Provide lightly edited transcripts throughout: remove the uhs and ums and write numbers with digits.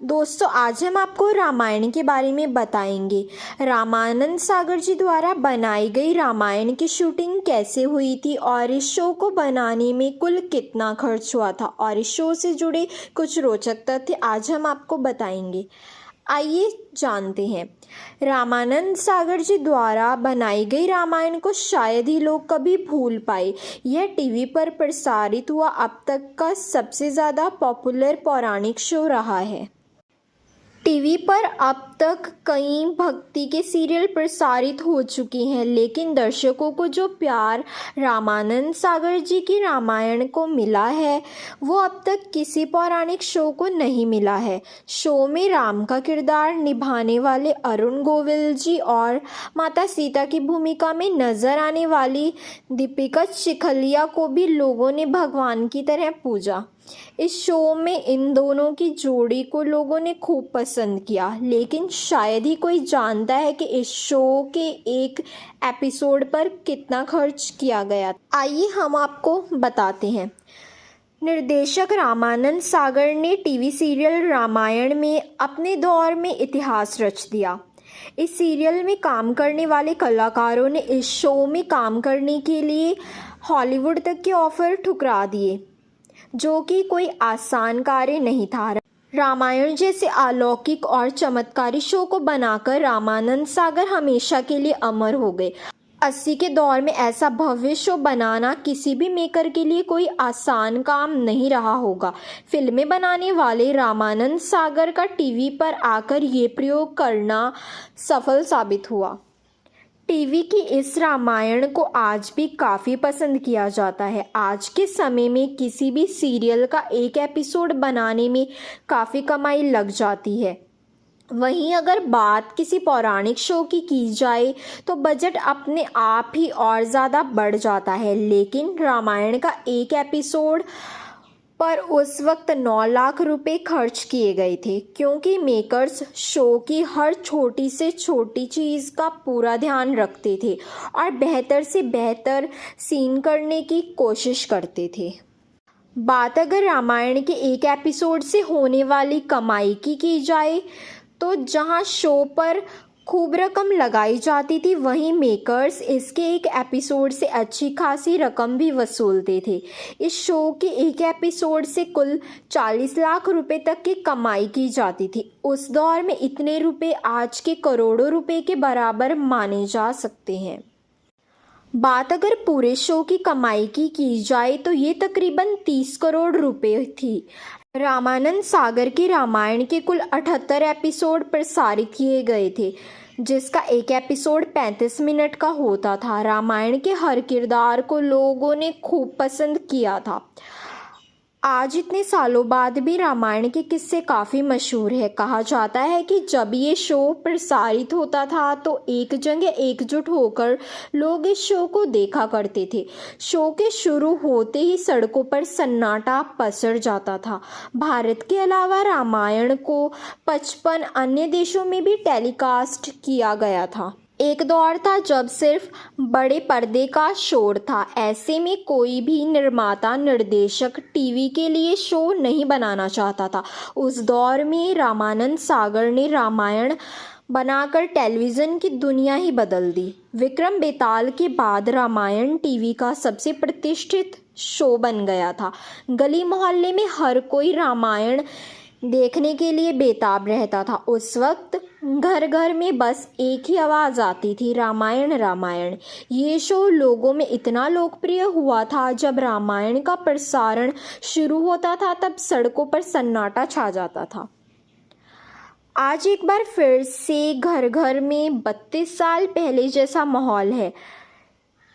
दोस्तों, आज हम आपको रामायण के बारे में बताएंगे। रामानंद सागर जी द्वारा बनाई गई रामायण की शूटिंग कैसे हुई थी और इस शो को बनाने में कुल कितना खर्च हुआ था और इस शो से जुड़े कुछ रोचक तथ्य आज हम आपको बताएंगे। आइए जानते हैं। रामानंद सागर जी द्वारा बनाई गई रामायण को शायद ही लोग कभी भूल पाए। यह टीवी पर प्रसारित हुआ अब तक का सबसे ज़्यादा पॉपुलर पौराणिक शो रहा है। टीवी पर अब तक कई भक्ति के सीरियल प्रसारित हो चुके हैं, लेकिन दर्शकों को जो प्यार रामानंद सागर जी की रामायण को मिला है वो अब तक किसी पौराणिक शो को नहीं मिला है। शो में राम का किरदार निभाने वाले अरुण गोविल जी और माता सीता की भूमिका में नजर आने वाली दीपिका चिखलिया को भी लोगों ने भगवान की तरह पूजा। इस शो में इन दोनों की जोड़ी को लोगों ने खूब पसंद किया, लेकिन शायद ही कोई जानता है कि इस शो के एक एपिसोड पर कितना खर्च किया गया। आइए हम आपको बताते हैं। निर्देशक रामानंद सागर ने टीवी सीरियल रामायण में अपने दौर में इतिहास रच दिया। इस सीरियल में काम करने वाले कलाकारों ने इस शो में काम करने के लिए हॉलीवुड तक के ऑफर ठुकरा दिए, जो कि कोई आसान कार्य नहीं था। रामायण जैसे अलौकिक और चमत्कारी शो को बनाकर रामानंद सागर हमेशा के लिए अमर हो गए। 80 के दौर में ऐसा भव्य शो बनाना किसी भी मेकर के लिए कोई आसान काम नहीं रहा होगा। फिल्में बनाने वाले रामानंद सागर का टीवी पर आकर ये प्रयोग करना सफल साबित हुआ। टीवी की इस रामायण को आज भी काफ़ी पसंद किया जाता है। आज के समय में किसी भी सीरियल का एक एपिसोड बनाने में काफ़ी कमाई लग जाती है। वहीं अगर बात किसी पौराणिक शो की जाए तो बजट अपने आप ही और ज़्यादा बढ़ जाता है, लेकिन रामायण का एक एपिसोड पर उस वक्त 9 लाख रुपए खर्च किए गए थे, क्योंकि मेकर्स शो की हर छोटी से छोटी चीज़ का पूरा ध्यान रखते थे और बेहतर से बेहतर सीन करने की कोशिश करते थे। बात अगर रामायण के एक एपिसोड से होने वाली कमाई की जाए तो जहां शो पर खूब रकम लगाई जाती थी, वहीं मेकर्स इसके एक एपिसोड से अच्छी खासी रकम भी वसूलते थे। इस शो के एक एपिसोड से कुल 40 लाख रुपए तक की कमाई की जाती थी। उस दौर में इतने रुपए आज के करोड़ों रुपए के बराबर माने जा सकते हैं। बात अगर पूरे शो की कमाई की जाए तो ये तकरीबन 30 करोड़ रुपए थी। रामानंद सागर की रामायण के कुल 78 एपिसोड प्रसारित किए गए थे, जिसका एक एपिसोड 35 मिनट का होता था। रामायण के हर किरदार को लोगों ने खूब पसंद किया था। आज इतने सालों बाद भी रामायण के किस्से काफ़ी मशहूर है। कहा जाता है कि जब ये शो प्रसारित होता था तो एक जगह एकजुट होकर लोग इस शो को देखा करते थे। शो के शुरू होते ही सड़कों पर सन्नाटा पसर जाता था। भारत के अलावा रामायण को 55 अन्य देशों में भी टेलीकास्ट किया गया था। एक दौर था जब सिर्फ बड़े पर्दे का शोर था। ऐसे में कोई भी निर्माता निर्देशक टीवी के लिए शो नहीं बनाना चाहता था। उस दौर में रामानंद सागर ने रामायण बनाकर टेलीविज़न की दुनिया ही बदल दी। विक्रम बेताल के बाद रामायण टीवी का सबसे प्रतिष्ठित शो बन गया था। गली मोहल्ले में हर कोई रामायण देखने के लिए बेताब रहता था। उस वक्त घर घर में बस एक ही आवाज़ आती थी, रामायण रामायण। ये शो लोगों में इतना लोकप्रिय हुआ था, जब रामायण का प्रसारण शुरू होता था तब सड़कों पर सन्नाटा छा जाता था। आज एक बार फिर से घर घर में 32 साल पहले जैसा माहौल है।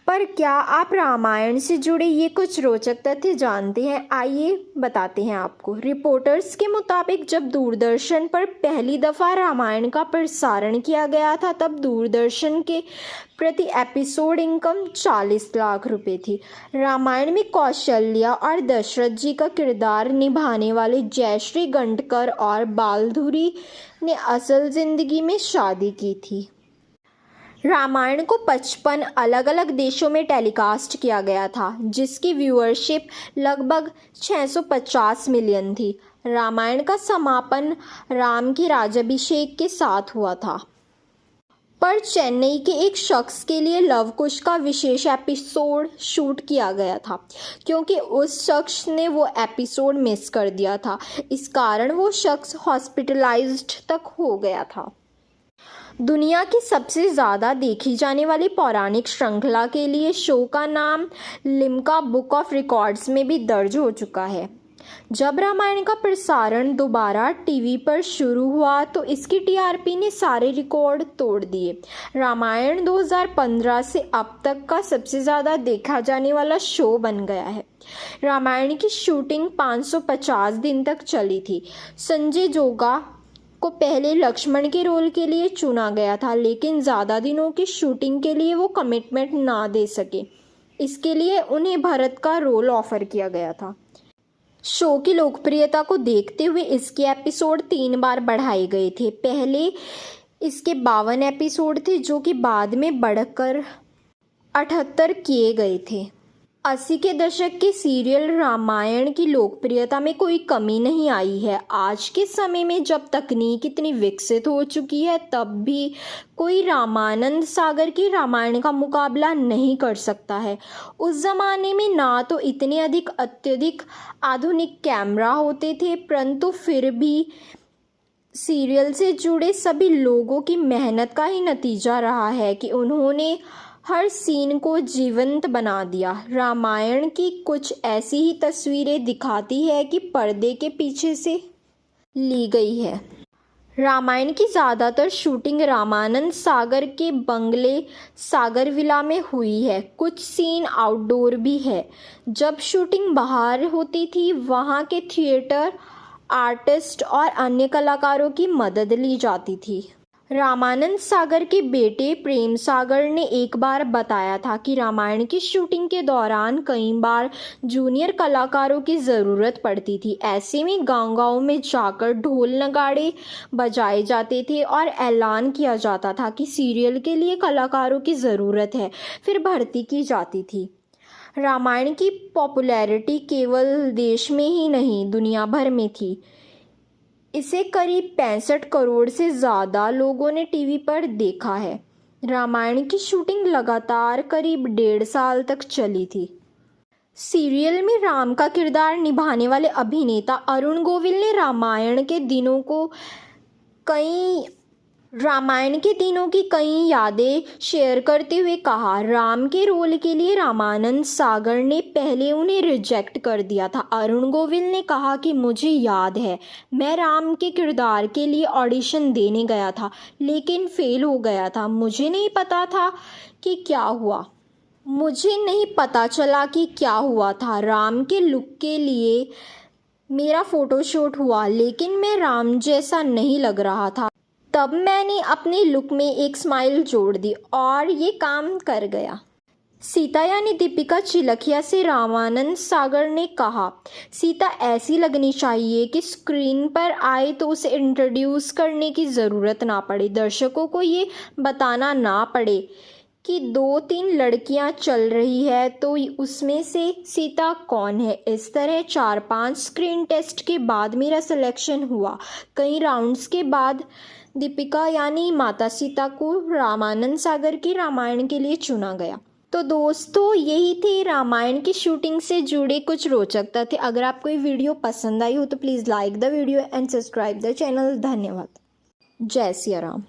पर क्या आप रामायण से जुड़े ये कुछ रोचक तथ्य जानते हैं? आइए बताते हैं आपको। रिपोर्टर्स के मुताबिक जब दूरदर्शन पर पहली दफ़ा रामायण का प्रसारण किया गया था तब दूरदर्शन के प्रति एपिसोड इनकम 40 लाख रुपए थी। रामायण में कौशल्या और दशरथ जी का किरदार निभाने वाले जयश्री गंडकर और बालधुरी ने असल ज़िंदगी में शादी की थी। रामायण को 55 अलग अलग देशों में टेलीकास्ट किया गया था, जिसकी व्यूअरशिप लगभग 650 मिलियन थी। रामायण का समापन राम के राज्याभिषेक के साथ हुआ था, पर चेन्नई के एक शख्स के लिए लव कुश का विशेष एपिसोड शूट किया गया था, क्योंकि उस शख्स ने वो एपिसोड मिस कर दिया था। इस कारण वो शख्स हॉस्पिटलाइज्ड तक हो गया था। दुनिया की सबसे ज़्यादा देखी जाने वाली पौराणिक श्रृंखला के लिए शो का नाम लिम्का बुक ऑफ रिकॉर्ड्स में भी दर्ज हो चुका है। जब रामायण का प्रसारण दोबारा टीवी पर शुरू हुआ तो इसकी टीआरपी ने सारे रिकॉर्ड तोड़ दिए। रामायण 2015 से अब तक का सबसे ज़्यादा देखा जाने वाला शो बन गया है। रामायण की शूटिंग 550 दिन तक चली थी। संजय जोगा को पहले लक्ष्मण के रोल के लिए चुना गया था, लेकिन ज़्यादा दिनों की शूटिंग के लिए वो कमिटमेंट ना दे सके। इसके लिए उन्हें भरत का रोल ऑफर किया गया था। शो की लोकप्रियता को देखते हुए इसके एपिसोड 3 बार बढ़ाए गए थे। पहले इसके 52 एपिसोड थे, जो कि बाद में बढ़कर 78 किए गए थे। 80 के दशक के सीरियल रामायण की लोकप्रियता में कोई कमी नहीं आई है। आज के समय में जब तकनीक इतनी विकसित हो चुकी है, तब भी कोई रामानंद सागर की रामायण का मुकाबला नहीं कर सकता है। उस ज़माने में ना तो इतने अत्यधिक आधुनिक कैमरा होते थे, परंतु फिर भी सीरियल से जुड़े सभी लोगों की मेहनत का ही नतीजा रहा है कि उन्होंने हर सीन को जीवंत बना दिया। रामायण की कुछ ऐसी ही तस्वीरें दिखाती है कि पर्दे के पीछे से ली गई है। रामायण की ज़्यादातर शूटिंग रामानंद सागर के बंगले सागर विला में हुई है। कुछ सीन आउटडोर भी है। जब शूटिंग बाहर होती थी, वहाँ के थिएटर आर्टिस्ट और अन्य कलाकारों की मदद ली जाती थी। रामानंद सागर के बेटे प्रेम सागर ने एक बार बताया था कि रामायण की शूटिंग के दौरान कई बार जूनियर कलाकारों की ज़रूरत पड़ती थी। ऐसे में गांव-गांव में जाकर ढोल नगाड़े बजाए जाते थे और ऐलान किया जाता था कि सीरियल के लिए कलाकारों की ज़रूरत है, फिर भर्ती की जाती थी। रामायण की पॉपुलैरिटी केवल देश में ही नहीं, दुनिया भर में थी। इसे करीब 65 करोड़ से ज़्यादा लोगों ने टीवी पर देखा है। रामायण की शूटिंग लगातार करीब 1.5 साल तक चली थी। सीरियल में राम का किरदार निभाने वाले अभिनेता अरुण गोविल ने रामायण के दिनों की कई यादें शेयर करते हुए कहा, राम के रोल के लिए रामानंद सागर ने पहले उन्हें रिजेक्ट कर दिया था। अरुण गोविल ने कहा कि मुझे याद है, मैं राम के किरदार के लिए ऑडिशन देने गया था, लेकिन फेल हो गया था। मुझे नहीं पता चला कि क्या हुआ था। राम के लुक के लिए मेरा फ़ोटोशूट हुआ, लेकिन मैं राम जैसा नहीं लग रहा था। तब मैंने अपने लुक में एक स्माइल जोड़ दी और ये काम कर गया। सीता यानी दीपिका चिलखिया से रामानंद सागर ने कहा, सीता ऐसी लगनी चाहिए कि स्क्रीन पर आए तो उसे इंट्रोड्यूस करने की ज़रूरत ना पड़े, दर्शकों को ये बताना ना पड़े कि 2-3 लड़कियां चल रही है तो उसमें से सीता कौन है। इस तरह 4-5 स्क्रीन टेस्ट के बाद मेरा सिलेक्शन हुआ। कई राउंड्स के बाद दीपिका यानी माता सीता को रामानंद सागर की रामायण के लिए चुना गया। तो दोस्तों, यही थे रामायण की शूटिंग से जुड़े कुछ रोचक तथ्य। अगर आपको ये वीडियो पसंद आई हो तो please like the video and subscribe the channel. धन्यवाद। जय सिया राम।